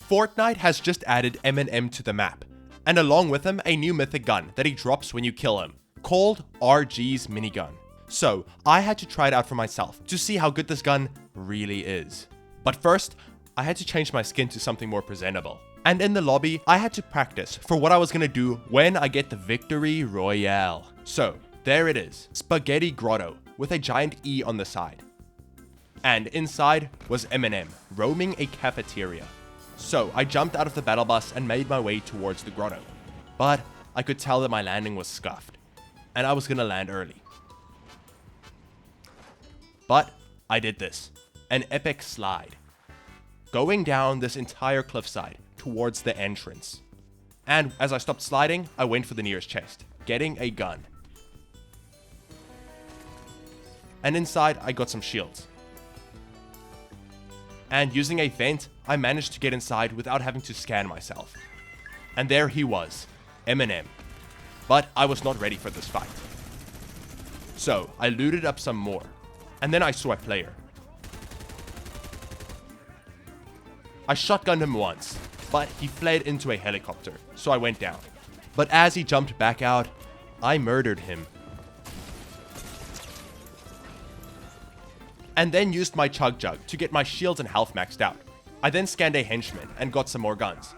Fortnite has just added Eminem to the map, and along with him a new mythic gun that he drops when you kill him, called RG's Minigun. So I had to try it out for myself to see how good this gun really is. But first, I had to change my skin to something more presentable. And in the lobby, I had to practice for what I was gonna do when I get the victory royale. So there it is, Spaghetti Grotto with a giant E on the side. And inside was Eminem roaming a cafeteria. So I jumped out of the battle bus and made my way towards the grotto. But I could tell that my landing was scuffed, and I was gonna land early. But I did this, an epic slide, going down this entire cliffside towards the entrance. And as I stopped sliding, I went for the nearest chest, getting a gun. And inside, I got some shields. And using a vent, I managed to get inside without having to scan myself. And there he was, Eminem. But I was not ready for this fight. So I looted up some more, and then I saw a player. I shotgunned him once, but he fled into a helicopter, so I went down. But as he jumped back out, I murdered him. And then used my chug jug to get my shields and health maxed out. I then scanned a henchman and got some more guns.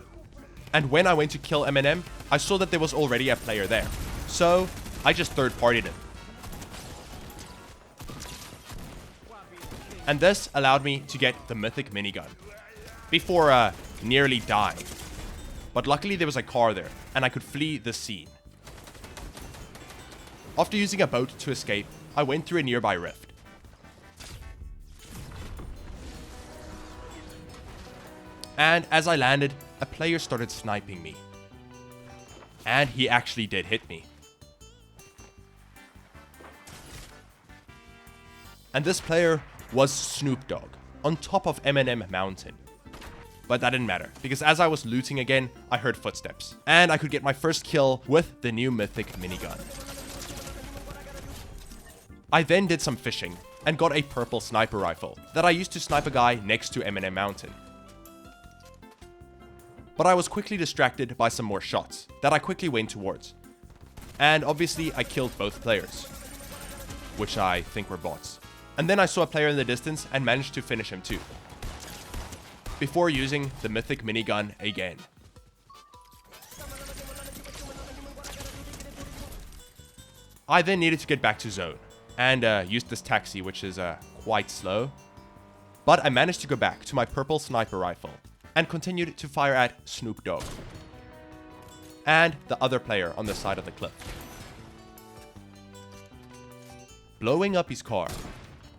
And when I went to kill Eminem, I saw that there was already a player there. So I just third-partied him. And this allowed me to get the Mythic Minigun before nearly dying. But luckily there was a car there and I could flee the scene. After using a boat to escape, I went through a nearby rift. And as I landed, a player started sniping me. And he actually did hit me. And this player was Snoop Dogg, on top of Eminem Mountain. But that didn't matter, because as I was looting again, I heard footsteps. And I could get my first kill with the new Mythic Minigun. I then did some fishing, and got a purple sniper rifle that I used to snipe a guy next to Eminem Mountain. But I was quickly distracted by some more shots that I quickly went towards. And obviously I killed both players, which I think were bots. And then I saw a player in the distance and managed to finish him too, before using the Mythic Minigun again. I then needed to get back to zone and used this taxi, which is quite slow. But I managed to go back to my purple sniper rifle and continued to fire at Snoop Dogg and the other player on the side of the cliff, blowing up his car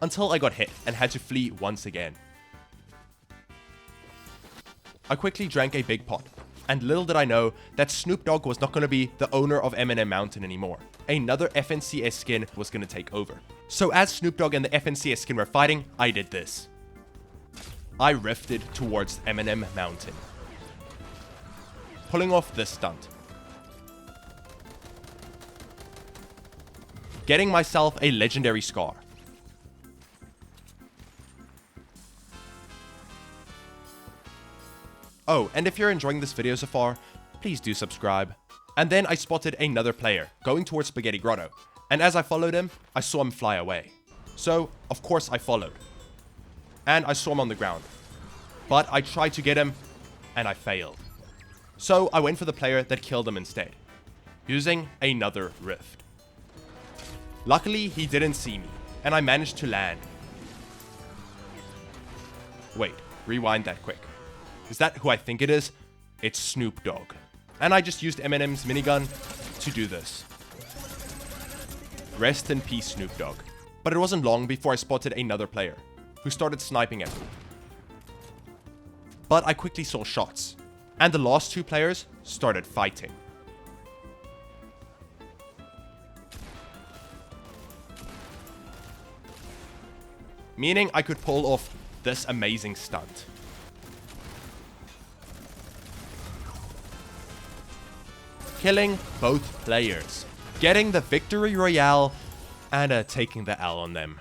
until I got hit and had to flee once again. I quickly drank a big pot, and little did I know that Snoop Dogg was not going to be the owner of Eminem Mountain anymore. Another FNCS skin was going to take over. So as Snoop Dogg and the FNCS skin were fighting, I did this. I rifted towards Eminem Mountain, pulling off this stunt, getting myself a legendary scar. Oh, and if you're enjoying this video so far, please do subscribe. And then I spotted another player going towards Spaghetti Grotto, and as I followed him, I saw him fly away. So, of course I followed. And I saw him on the ground. But I tried to get him, and I failed. So I went for the player that killed him instead, using another rift. Luckily, he didn't see me, and I managed to land. Wait, rewind that quick. Is that who I think it is? It's Snoop Dogg. And I just used Eminem's minigun to do this. Rest in peace, Snoop Dogg. But it wasn't long before I spotted another player, who started sniping at me. But I quickly saw shots, and the last two players started fighting. Meaning I could pull off this amazing stunt. Killing both players, getting the victory royale, and taking the L on them.